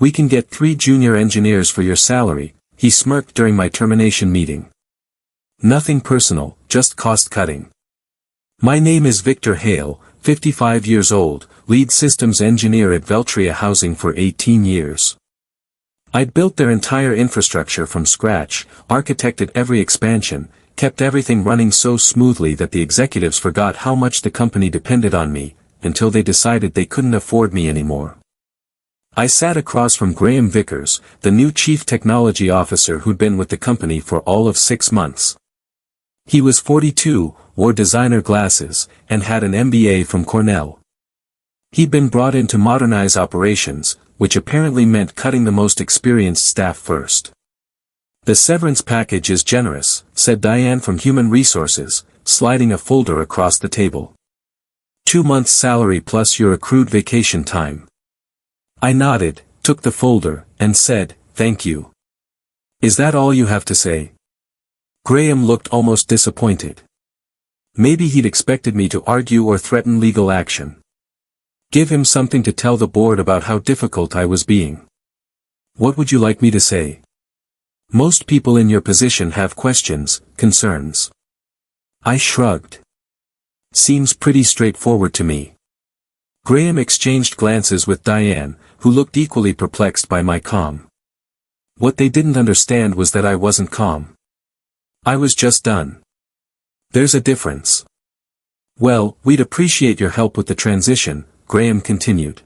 We can get 3 junior engineers for your salary, he smirked during my termination meeting. Nothing personal, just cost-cutting. My name is Victor Hale, 55 years old, lead systems engineer at Veltria Housing for 18 years. I'd built their entire infrastructure from scratch, architected every expansion, kept everything running so smoothly that the executives forgot how much the company depended on me, until they decided they couldn't afford me anymore. I sat across from Graham Vickers, the new chief technology officer who'd been with the company for all of 6 months. He was 42, wore designer glasses, and had an MBA from Cornell. He'd been brought in to modernize operations, which apparently meant cutting the most experienced staff first. The severance package is generous, said Diane from Human Resources, sliding a folder across the table. 2 months' salary plus your accrued vacation time. I nodded, took the folder, and said, "Thank you." "Is that all you have to say?" Graham looked almost disappointed. Maybe he'd expected me to argue or threaten legal action. Give him something to tell the board about how difficult I was being. "What would you like me to say?" "Most people in your position have questions, concerns." I shrugged. "Seems pretty straightforward to me." Graham exchanged glances with Diane, who looked equally perplexed by my calm. What they didn't understand was that I wasn't calm. I was just done. "There's a difference." "Well, we'd appreciate your help with the transition," Graham continued.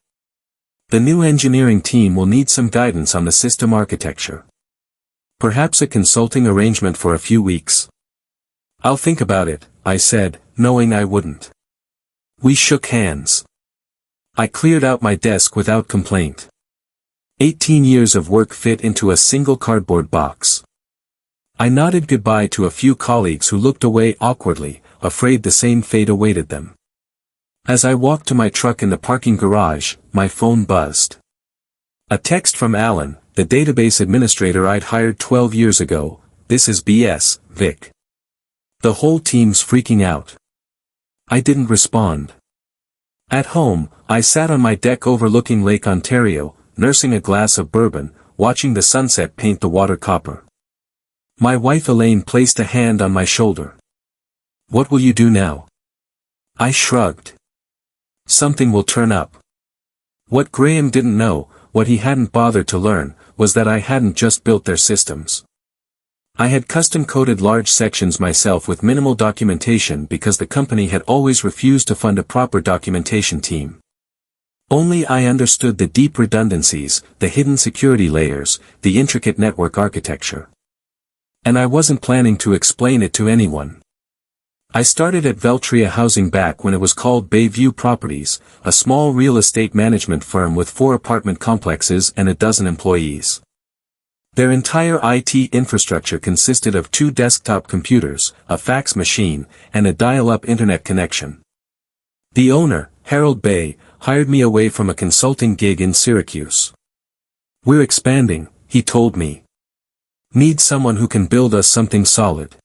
"The new engineering team will need some guidance on the system architecture. Perhaps a consulting arrangement for a few weeks." "I'll think about it," I said, knowing I wouldn't. We shook hands. I cleared out my desk without complaint. 18 years of work fit into a single cardboard box. I nodded goodbye to a few colleagues who looked away awkwardly, afraid the same fate awaited them. As I walked to my truck in the parking garage, my phone buzzed. A text from Alan, the database administrator I'd hired 12 years ago. "This is BS, Vic. The whole team's freaking out." I didn't respond. At home, I sat on my deck overlooking Lake Ontario, nursing a glass of bourbon, watching the sunset paint the water copper. My wife Elaine placed a hand on my shoulder. "What will you do now?" I shrugged. "Something will turn up." What Graham didn't know, what he hadn't bothered to learn, was that I hadn't just built their systems. I had custom-coded large sections myself with minimal documentation because the company had always refused to fund a proper documentation team. Only I understood the deep redundancies, the hidden security layers, the intricate network architecture. And I wasn't planning to explain it to anyone. I started at Veltria Housing back when it was called Bayview Properties, a small real estate management firm with 4 apartment complexes and a dozen employees. Their entire IT infrastructure consisted of 2 desktop computers, a fax machine, and a dial-up internet connection. The owner, Harold Bay, hired me away from a consulting gig in Syracuse. "We're expanding," he told me. "Need someone who can build us something solid."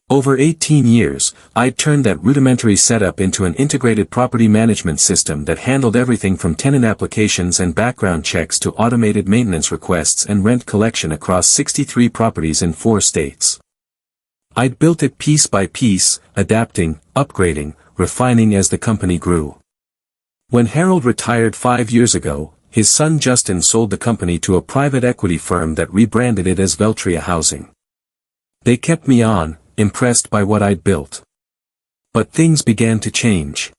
Over 18 years, I'd turned that rudimentary setup into an integrated property management system that handled everything from tenant applications and background checks to automated maintenance requests and rent collection across 63 properties in 4 states. I'd built it piece by piece, adapting, upgrading, refining as the company grew. When Harold retired 5 years ago, his son Justin sold the company to a private equity firm that rebranded it as Veltria Housing. They kept me on, impressed by what I'd built. But things began to change.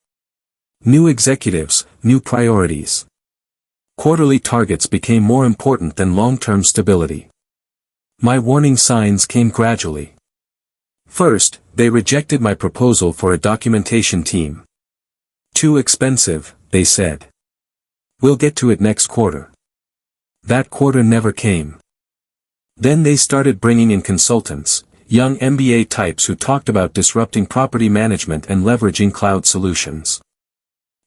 New executives, new priorities. Quarterly targets became more important than long-term stability. My warning signs came gradually. First, they rejected my proposal for a documentation team. "Too expensive," they said. "We'll get to it next quarter." That quarter never came. Then they started bringing in consultants, young MBA types who talked about disrupting property management and leveraging cloud solutions.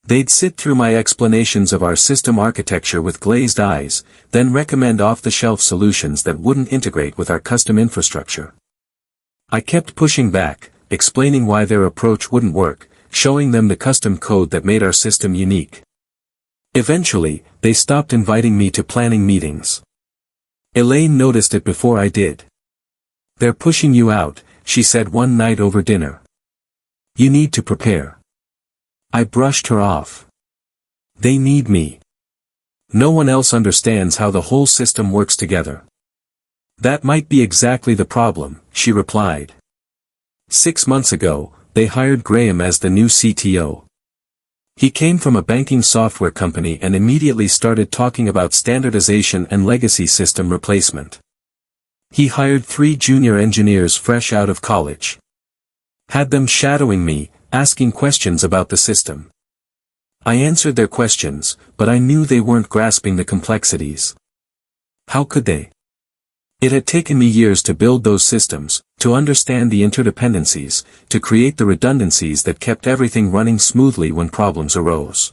They'd sit through my explanations of our system architecture with glazed eyes, then recommend off-the-shelf solutions that wouldn't integrate with our custom infrastructure. I kept pushing back, explaining why their approach wouldn't work, showing them the custom code that made our system unique. Eventually, they stopped inviting me to planning meetings. Elaine noticed it before I did. "They're pushing you out," she said one night over dinner. "You need to prepare." I brushed her off. "They need me. No one else understands how the whole system works together." "That might be exactly the problem," she replied. 6 months ago, they hired Graham as the new CTO. He came from a banking software company and immediately started talking about standardization and legacy system replacement. He hired 3 junior engineers fresh out of college. Had them shadowing me, asking questions about the system. I answered their questions, but I knew they weren't grasping the complexities. How could they? It had taken me years to build those systems, to understand the interdependencies, to create the redundancies that kept everything running smoothly when problems arose.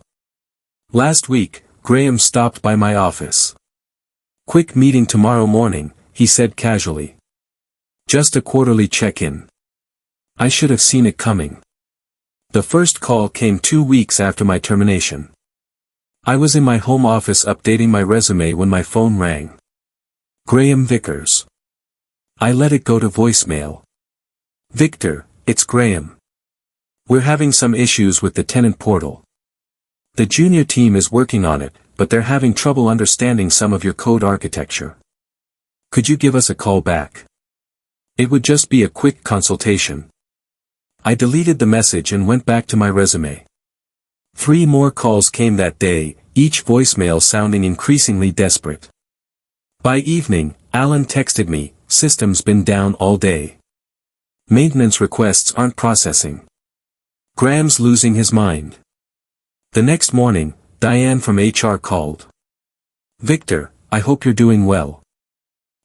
Last week, Graham stopped by my office. "Quick meeting tomorrow morning," he said casually. "Just a quarterly check-in." I should have seen it coming. The first call came 2 weeks after my termination. I was in my home office updating my resume when my phone rang. Graham Vickers. I let it go to voicemail. "Victor, it's Graham. We're having some issues with the tenant portal. The junior team is working on it, but they're having trouble understanding some of your code architecture. Could you give us a call back? It would just be a quick consultation." I deleted the message and went back to my resume. 3 more calls came that day, each voicemail sounding increasingly desperate. By evening, Alan texted me, "System's been down all day. Maintenance requests aren't processing. Graham's losing his mind." The next morning, Diane from HR called. "Victor, I hope you're doing well.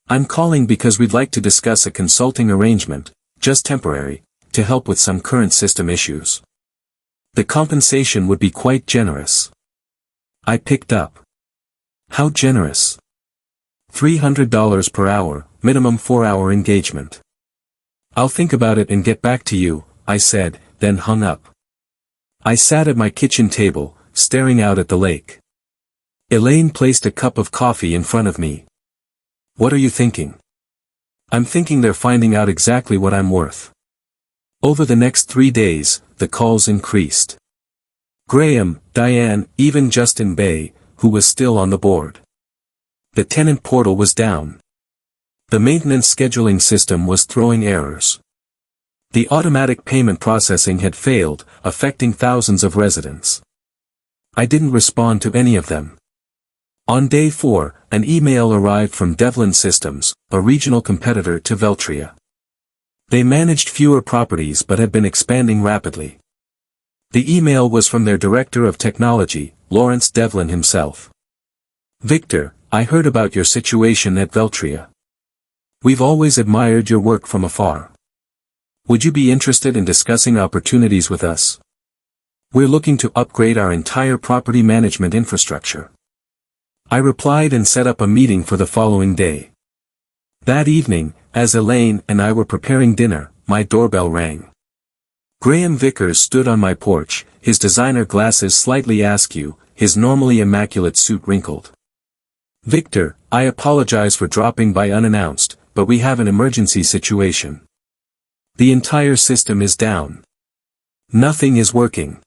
I'm calling because we'd like to discuss a consulting arrangement, just temporary, to help with some current system issues. The compensation would be quite generous." I picked up. "How generous?" $300 per hour, minimum 4-hour engagement." "I'll think about it and get back to you," I said, then hung up. I sat at my kitchen table, staring out at the lake. Elaine placed a cup of coffee in front of me. "What are you thinking?" "I'm thinking they're finding out exactly what I'm worth." Over the next 3 days, the calls increased. Graham, Diane, even Justin Bay, who was still on the board. The tenant portal was down. The maintenance scheduling system was throwing errors. The automatic payment processing had failed, affecting thousands of residents. I didn't respond to any of them. On day 4, an email arrived from Devlin Systems, a regional competitor to Veltria. They managed fewer properties but had been expanding rapidly. The email was from their director of technology, Lawrence Devlin himself. "Victor, I heard about your situation at Veltria. We've always admired your work from afar. Would you be interested in discussing opportunities with us? We're looking to upgrade our entire property management infrastructure." I replied and set up a meeting for the following day. That evening, as Elaine and I were preparing dinner, my doorbell rang. Graham Vickers stood on my porch, his designer glasses slightly askew, his normally immaculate suit wrinkled. "Victor, I apologize for dropping by unannounced, but we have an emergency situation. The entire system is down. Nothing is working.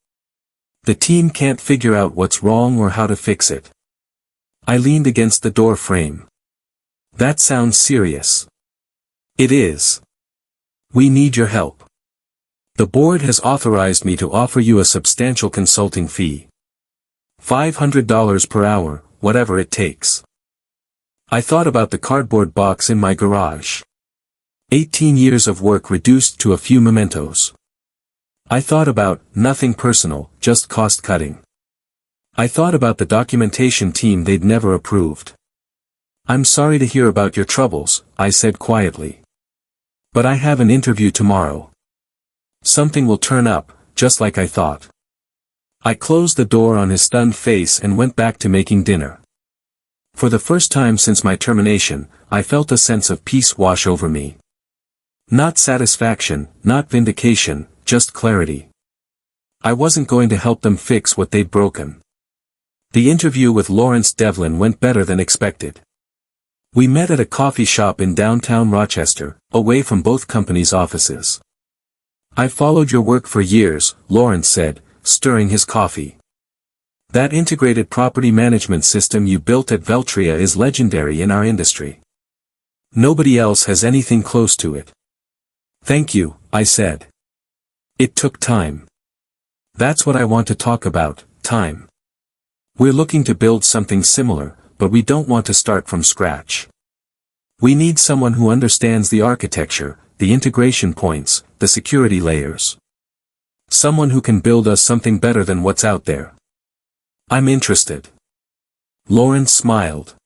The team can't figure out what's wrong or how to fix it." I leaned against the door frame. "That sounds serious." "It is. We need your help. The board has authorized me to offer you a substantial consulting fee. $500 per hour, whatever it takes." I thought about the cardboard box in my garage. 18 years of work reduced to a few mementos. I thought about, nothing personal, just cost cutting. I thought about the documentation team they'd never approved. "I'm sorry to hear about your troubles," I said quietly. "But I have an interview tomorrow. Something will turn up, just like I thought." I closed the door on his stunned face and went back to making dinner. For the first time since my termination, I felt a sense of peace wash over me. Not satisfaction, not vindication, just clarity. I wasn't going to help them fix what they'd broken. The interview with Lawrence Devlin went better than expected. We met at a coffee shop in downtown Rochester, away from both companies' offices. "I followed your work for years," Lawrence said, stirring his coffee. "That integrated property management system you built at Veltria is legendary in our industry. Nobody else has anything close to it." "Thank you," I said. "It took time." "That's what I want to talk about, time. We're looking to build something similar, but we don't want to start from scratch. We need someone who understands the architecture, the integration points, the security layers. Someone who can build us something better than what's out there." "I'm interested." Lawrence smiled.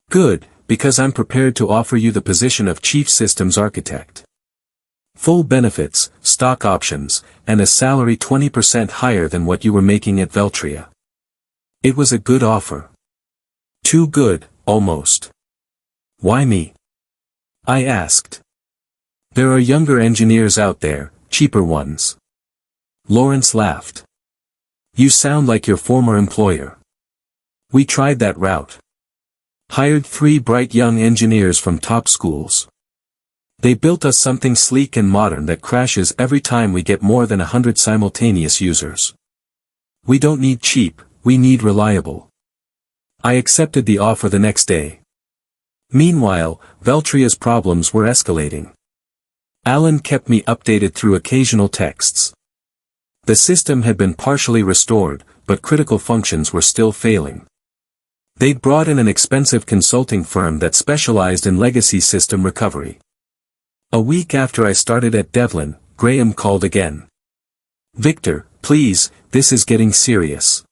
"Good, because I'm prepared to offer you the position of Chief Systems Architect. Full benefits, stock options, and a salary 20% higher than what you were making at Veltria." It was a good offer. Too good, almost. "Why me?" I asked. "There are younger engineers out there, cheaper ones." Lawrence laughed. "You sound like your former employer. We tried that route. Hired 3 bright young engineers from top schools. They built us something sleek and modern that crashes every time we get more than 100 simultaneous users. We don't need cheap, we need reliable." I accepted the offer the next day. Meanwhile, Veltria's problems were escalating. Alan kept me updated through occasional texts. The system had been partially restored, but critical functions were still failing. They'd brought in an expensive consulting firm that specialized in legacy system recovery. A week after I started at Devlin, Graham called again. "Victor, please, this is getting serious.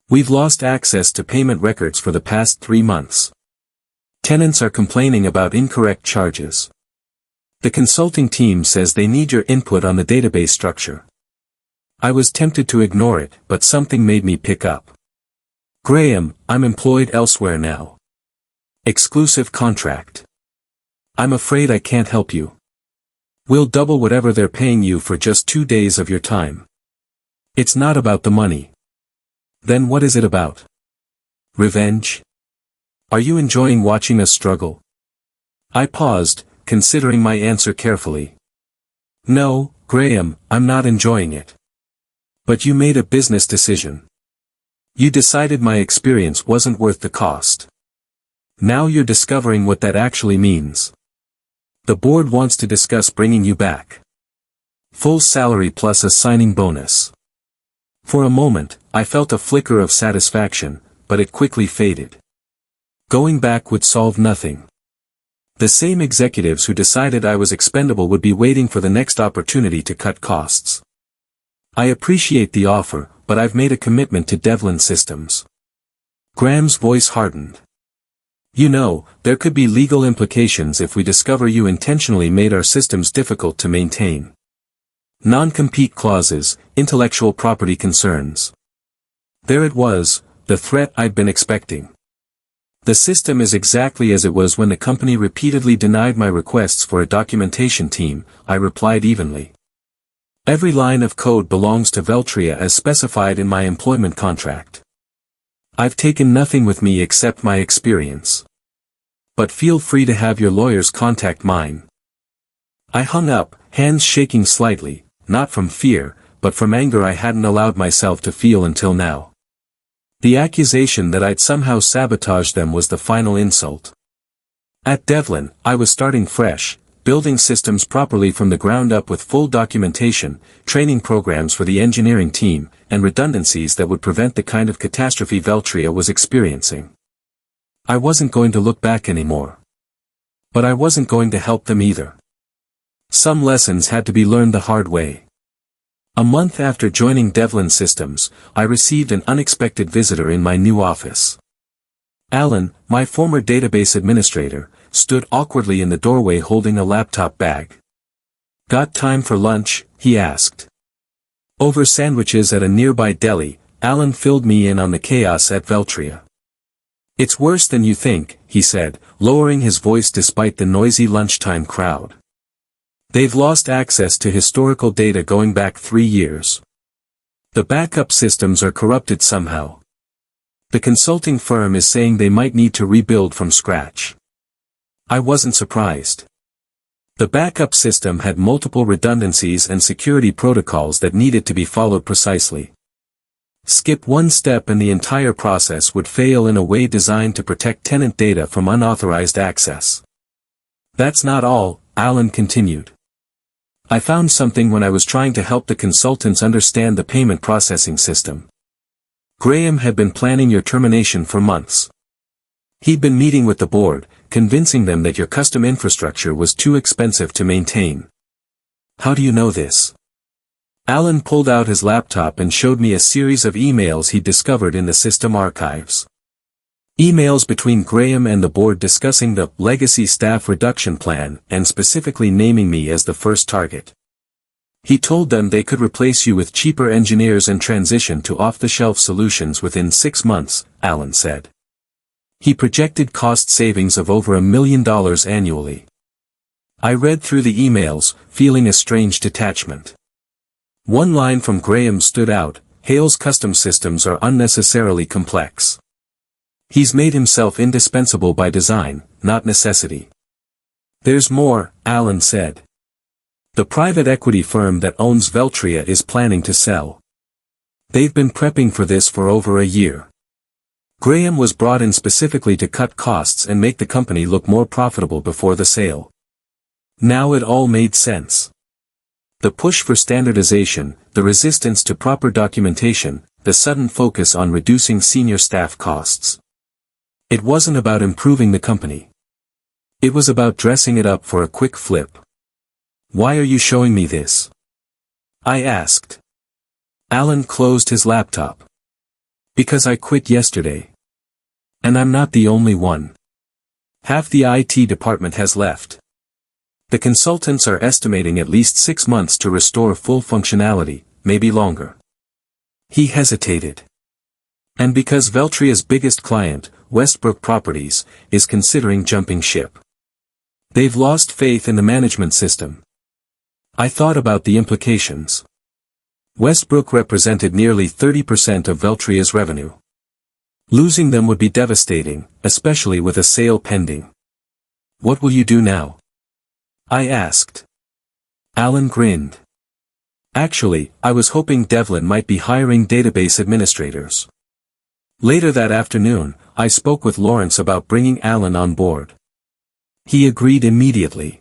We've lost access to payment records for the past 3 months. Tenants are complaining about incorrect charges. The consulting team says they need your input on the database structure." I was tempted to ignore it, but something made me pick up. "Graham, I'm employed elsewhere now. Exclusive contract. I'm afraid I can't help you. We'll double whatever they're paying you for just 2 days of your time." "It's not about the money." "Then what is it about? Revenge? Are you enjoying watching us struggle?" I paused, considering my answer carefully. "No, Graham, I'm not enjoying it. But you made a business decision. You decided my experience wasn't worth the cost. Now you're discovering what that actually means. The board wants to discuss bringing you back. Full salary plus a signing bonus." For a moment, I felt a flicker of satisfaction, but it quickly faded. Going back would solve nothing. The same executives who decided I was expendable would be waiting for the next opportunity to cut costs. "I appreciate the offer, but I've made a commitment to Devlin Systems." Graham's voice hardened. "You know, there could be legal implications if we discover you intentionally made our systems difficult to maintain. Non-compete clauses, intellectual property concerns." There it was, the threat I'd been expecting. "The system is exactly as it was when the company repeatedly denied my requests for a documentation team," I replied evenly. "Every line of code belongs to Veltria as specified in my employment contract. I've taken nothing with me except my experience. But feel free to have your lawyers contact mine." I hung up, hands shaking slightly, not from fear, but from anger I hadn't allowed myself to feel until now. The accusation that I'd somehow sabotaged them was the final insult. At Devlin, I was starting fresh, building systems properly from the ground up with full documentation, training programs for the engineering team, and redundancies that would prevent the kind of catastrophe Veltria was experiencing. I wasn't going to look back anymore. But I wasn't going to help them either. Some lessons had to be learned the hard way. A month after joining Devlin Systems, I received an unexpected visitor in my new office. Alan, my former database administrator, stood awkwardly in the doorway holding a laptop bag. "Got time for lunch?" he asked. Over sandwiches at a nearby deli, Alan filled me in on the chaos at Veltria. "It's worse than you think," he said, lowering his voice despite the noisy lunchtime crowd. "They've lost access to historical data going back 3 years. The backup systems are corrupted somehow. The consulting firm is saying they might need to rebuild from scratch. I wasn't surprised. The backup system had multiple redundancies and security protocols that needed to be followed precisely. Skip one step and the entire process would fail in a way designed to protect tenant data from unauthorized access. That's not all, Alan continued. I found something when I was trying to help the consultants understand the payment processing system. Graham had been planning your termination for months. He'd been meeting with the board, convincing them that your custom infrastructure was too expensive to maintain. How do you know this? Alan pulled out his laptop and showed me a series of emails he'd discovered in the system archives. Emails between Graham and the board discussing the legacy staff reduction plan and specifically naming me as the first target. He told them they could replace you with cheaper engineers and transition to off-the-shelf solutions within 6 months, Alan said. He projected cost savings of over $1 million annually. I read through the emails, feeling a strange detachment. One line from Graham stood out: Hale's custom systems are unnecessarily complex. He's made himself indispensable by design, not necessity. There's more, Alan said. The private equity firm that owns Veltria is planning to sell. They've been prepping for this for over a year. Graham was brought in specifically to cut costs and make the company look more profitable before the sale. Now it all made sense. The push for standardization, the resistance to proper documentation, the sudden focus on reducing senior staff costs. It wasn't about improving the company. It was about dressing it up for a quick flip. Why are you showing me this? I asked. Alan closed his laptop. Because I quit yesterday. And I'm not the only one. Half the IT department has left. The consultants are estimating at least 6 months to restore full functionality, maybe longer. He hesitated. And because Veltria's biggest client, Westbrook Properties, is considering jumping ship. They've lost faith in the management system. I thought about the implications. Westbrook represented nearly 30% of Veltria's revenue. Losing them would be devastating, especially with a sale pending. What will you do now? I asked. Alan grinned. Actually, I was hoping Devlin might be hiring database administrators. Later that afternoon, I spoke with Lawrence about bringing Alan on board. He agreed immediately.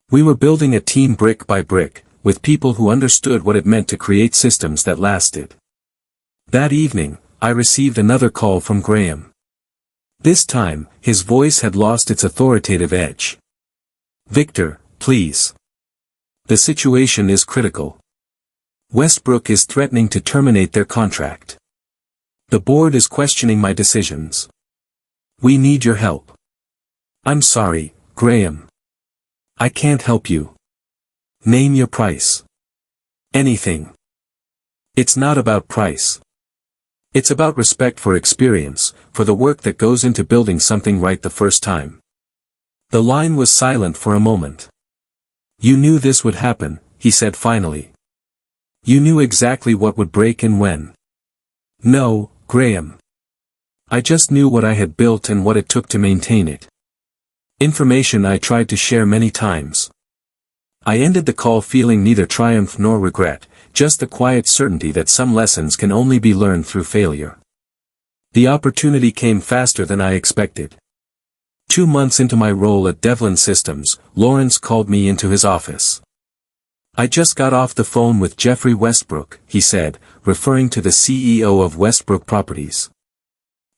We were building a team brick by brick, with people who understood what it meant to create systems that lasted. That evening, I received another call from Graham. This time, his voice had lost its authoritative edge. Victor, please. The situation is critical. Westbrook is threatening to terminate their contract. The board is questioning my decisions. We need your help. I'm sorry, Graham. I can't help you. Name your price. Anything. It's not about price. It's about respect for experience, for the work that goes into building something right the first time. The line was silent for a moment. You knew this would happen, he said finally. You knew exactly what would break and when. No, Graham. I just knew what I had built and what it took to maintain it. Information I tried to share many times. I ended the call feeling neither triumph nor regret, just the quiet certainty that some lessons can only be learned through failure. The opportunity came faster than I expected. 2 months into my role at Devlin Systems, Lawrence called me into his office. I just got off the phone with Jeffrey Westbrook, he said, referring to the CEO of Westbrook Properties.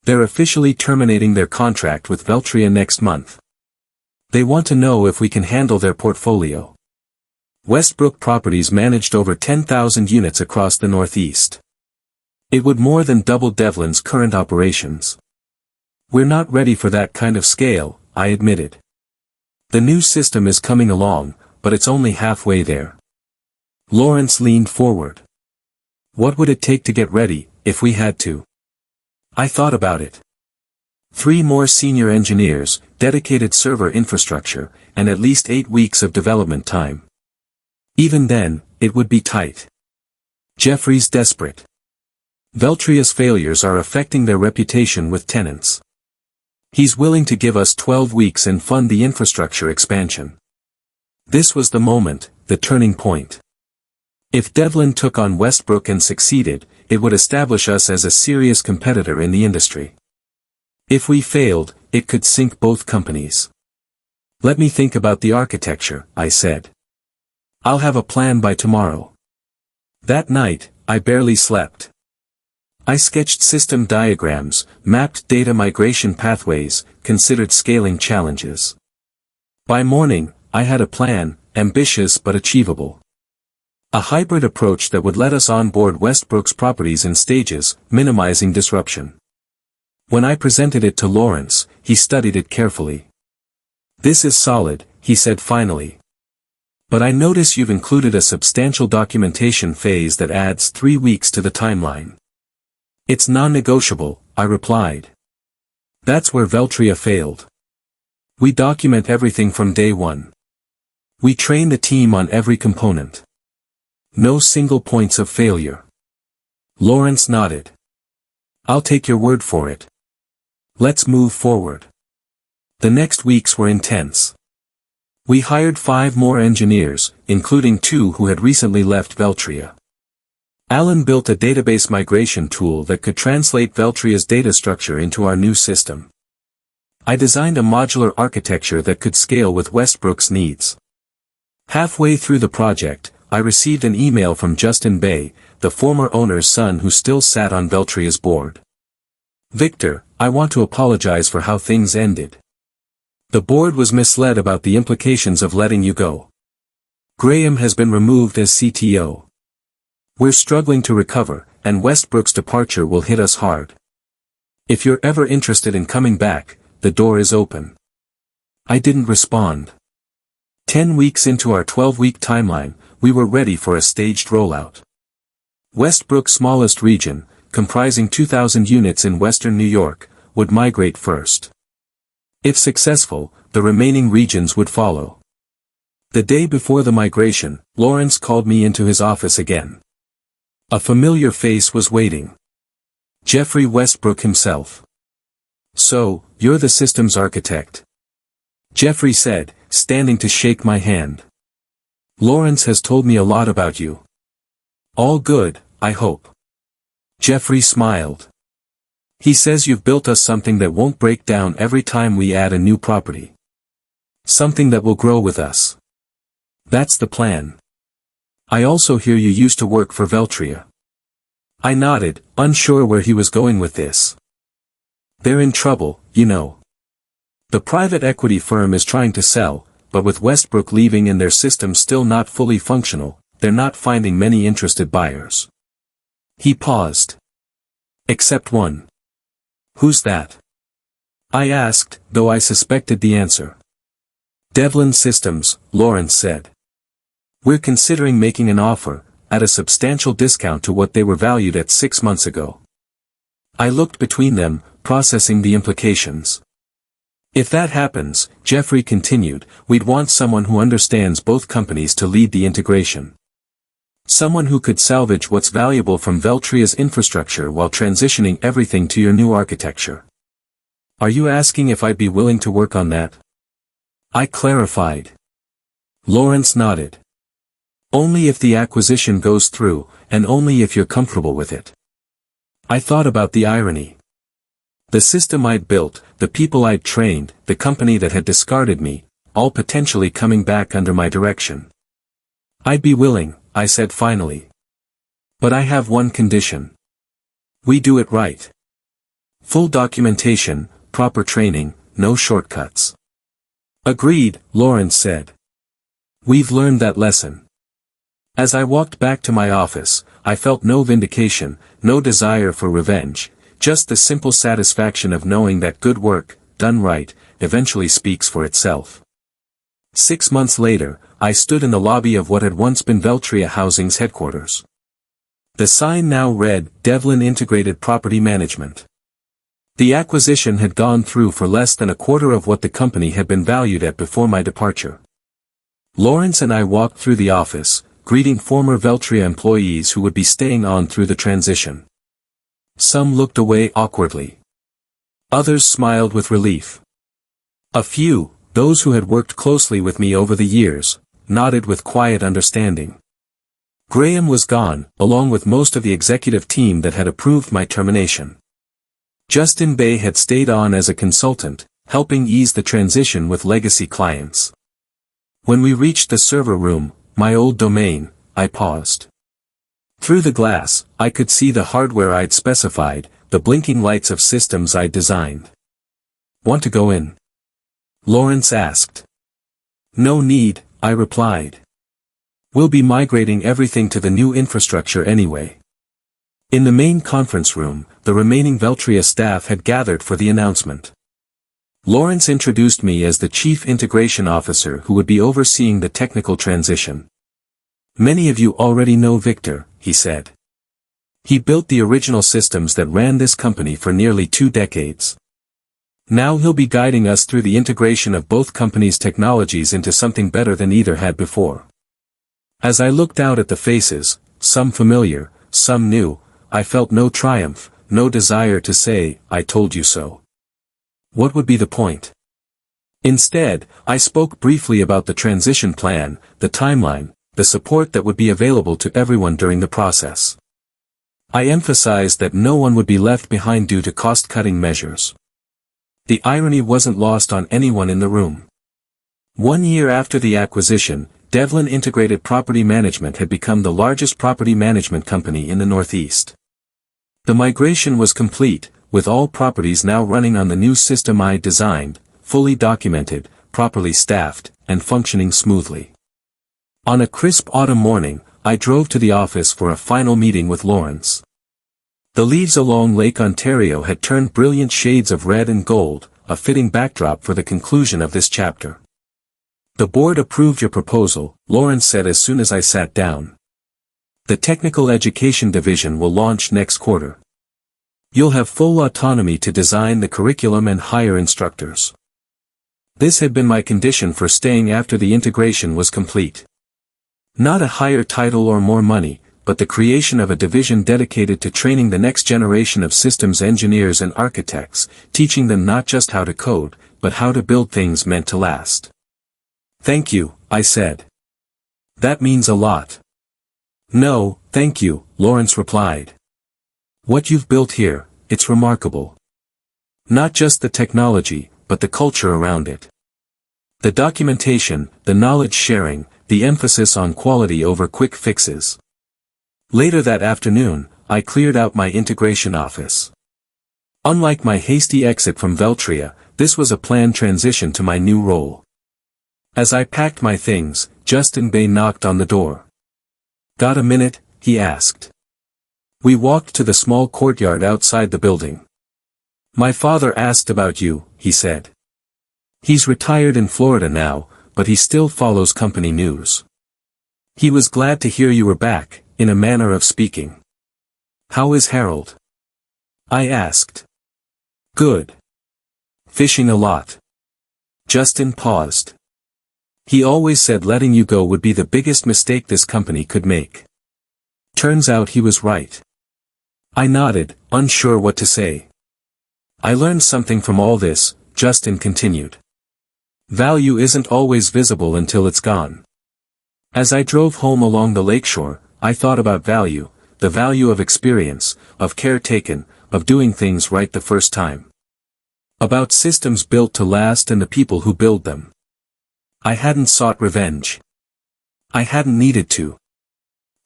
They're officially terminating their contract with Veltria next month. They want to know if we can handle their portfolio. Westbrook Properties managed over 10,000 units across the Northeast. It would more than double Devlin's current operations. We're not ready for that kind of scale, I admitted. The new system is coming along, but it's only halfway there. Lawrence leaned forward. What would it take to get ready, if we had to? I thought about it. 3 more senior engineers, dedicated server infrastructure, and at least 8 weeks of development time. Even then, it would be tight. Jeffrey's desperate. Veltria's failures are affecting their reputation with tenants. He's willing to give us 12 weeks and fund the infrastructure expansion. This was the moment, the turning point. If Devlin took on Westbrook and succeeded, it would establish us as a serious competitor in the industry. If we failed, it could sink both companies. Let me think about the architecture, I said. I'll have a plan by tomorrow. That night, I barely slept. I sketched system diagrams, mapped data migration pathways, considered scaling challenges. By morning, I had a plan, ambitious but achievable. A hybrid approach that would let us onboard Westbrook's properties in stages, minimizing disruption. When I presented it to Lawrence, he studied it carefully. "This is solid," he said finally. "But I notice you've included a substantial documentation phase that adds 3 weeks to the timeline." "It's non-negotiable," I replied. "That's where Veltria failed. We document everything from day one. We train the team on every component. No single points of failure." Lawrence nodded. "I'll take your word for it. Let's move forward." The next weeks were intense. We hired 5 more engineers, including 2 who had recently left Veltria. Alan built a database migration tool that could translate Veltria's data structure into our new system. I designed a modular architecture that could scale with Westbrook's needs. Halfway through the project, I received an email from Justin Bay, the former owner's son who still sat on Veltria's board. "Victor, I want to apologize for how things ended. The board was misled about the implications of letting you go. Graham has been removed as CTO. We're struggling to recover, and Westbrook's departure will hit us hard. If you're ever interested in coming back, the door is open." I didn't respond. 10 weeks into our 12-week timeline, we were ready for a staged rollout. Westbrook's smallest region, comprising 2,000 units in western New York, would migrate first. If successful, the remaining regions would follow. The day before the migration, Lawrence called me into his office again. A familiar face was waiting. Jeffrey Westbrook himself. "So, you're the systems architect?" Jeffrey said, standing to shake my hand. "Lawrence has told me a lot about you. All good, I hope." Jeffrey smiled. "He says you've built us something that won't break down every time we add a new property. Something that will grow with us. That's the plan. I also hear you used to work for Veltria." I nodded, unsure where he was going with this. "They're in trouble, you know. The private equity firm is trying to sell, but with Westbrook leaving and their system still not fully functional, they're not finding many interested buyers." He paused. "Except one." "Who's that?" I asked, though I suspected the answer. "Devlin Systems," Lawrence said. "We're considering making an offer, at a substantial discount to what they were valued at 6 months ago." I looked between them, processing the implications. "If that happens," Jeffrey continued, "we'd want someone who understands both companies to lead the integration. Someone who could salvage what's valuable from Veltria's infrastructure while transitioning everything to your new architecture." "Are you asking if I'd be willing to work on that?" I clarified. Lawrence nodded. "Only if the acquisition goes through, and only if you're comfortable with it." I thought about the irony. The system I'd built, the people I'd trained, the company that had discarded me, all potentially coming back under my direction. "I'd be willing," I said finally. "But I have one condition. We do it right. Full documentation, proper training, no shortcuts." "Agreed," Lawrence said. "We've learned that lesson." As I walked back to my office, I felt no vindication, no desire for revenge, just the simple satisfaction of knowing that good work, done right, eventually speaks for itself. 6 months later, I stood in the lobby of what had once been Veltria Housing's headquarters. The sign now read, Devlin Integrated Property Management. The acquisition had gone through for less than a quarter of what the company had been valued at before my departure. Lawrence and I walked through the office, greeting former Veltria employees who would be staying on through the transition. Some looked away awkwardly. Others smiled with relief. A few, those who had worked closely with me over the years, nodded with quiet understanding. Graham was gone, along with most of the executive team that had approved my termination. Justin Bay had stayed on as a consultant, helping ease the transition with legacy clients. When we reached the server room, my old domain, I paused. Through the glass, I could see the hardware I'd specified, the blinking lights of systems I'd designed. "Want to go in?" Lawrence asked. "No need," I replied. "We'll be migrating everything to the new infrastructure anyway." In the main conference room, the remaining Veltria staff had gathered for the announcement. Lawrence introduced me as the Chief Integration Officer who would be overseeing the technical transition. "Many of you already know Victor," he said. "He built the original systems that ran this company for nearly 2 decades. Now he'll be guiding us through the integration of both companies' technologies into something better than either had before." As I looked out at the faces, some familiar, some new, I felt no triumph, no desire to say, "I told you so." What would be the point? Instead, I spoke briefly about the transition plan, the timeline, the support that would be available to everyone during the process. I emphasized that no one would be left behind due to cost-cutting measures. The irony wasn't lost on anyone in the room. 1 year after the acquisition, Devlin Integrated Property Management had become the largest property management company in the Northeast. The migration was complete, with all properties now running on the new system I designed, fully documented, properly staffed, and functioning smoothly. On a crisp autumn morning, I drove to the office for a final meeting with Lawrence. The leaves along Lake Ontario had turned brilliant shades of red and gold, a fitting backdrop for the conclusion of this chapter. "The board approved your proposal," Lawrence said as soon as I sat down. "The Technical Education Division will launch next quarter. You'll have full autonomy to design the curriculum and hire instructors." This had been my condition for staying after the integration was complete. Not a higher title or more money, but the creation of a division dedicated to training the next generation of systems engineers and architects, teaching them not just how to code, but how to build things meant to last. "Thank you," I said. "That means a lot." "No, thank you," Lawrence replied. "What you've built here, it's remarkable. Not just the technology, but the culture around it. The documentation, the knowledge sharing, the emphasis on quality over quick fixes." Later that afternoon, I cleared out my integration office. Unlike my hasty exit from Veltria, this was a planned transition to my new role. As I packed my things, Justin Bay knocked on the door. "Got a minute?" he asked. We walked to the small courtyard outside the building. "My father asked about you," he said. "He's retired in Florida now, but he still follows company news. He was glad to hear you were back, in a manner of speaking." "How is Harold?" I asked. "Good. Fishing a lot." Justin paused. "He always said letting you go would be the biggest mistake this company could make. Turns out he was right." I nodded, unsure what to say. "I learned something from all this," Justin continued. "Value isn't always visible until it's gone." As I drove home along the lakeshore, I thought about value, the value of experience, of care taken, of doing things right the first time. About systems built to last and the people who build them. I hadn't sought revenge. I hadn't needed to.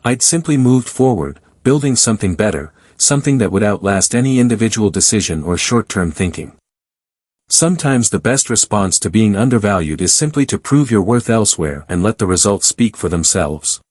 I'd simply moved forward, building something better, something that would outlast any individual decision or short-term thinking. Sometimes the best response to being undervalued is simply to prove your worth elsewhere and let the results speak for themselves.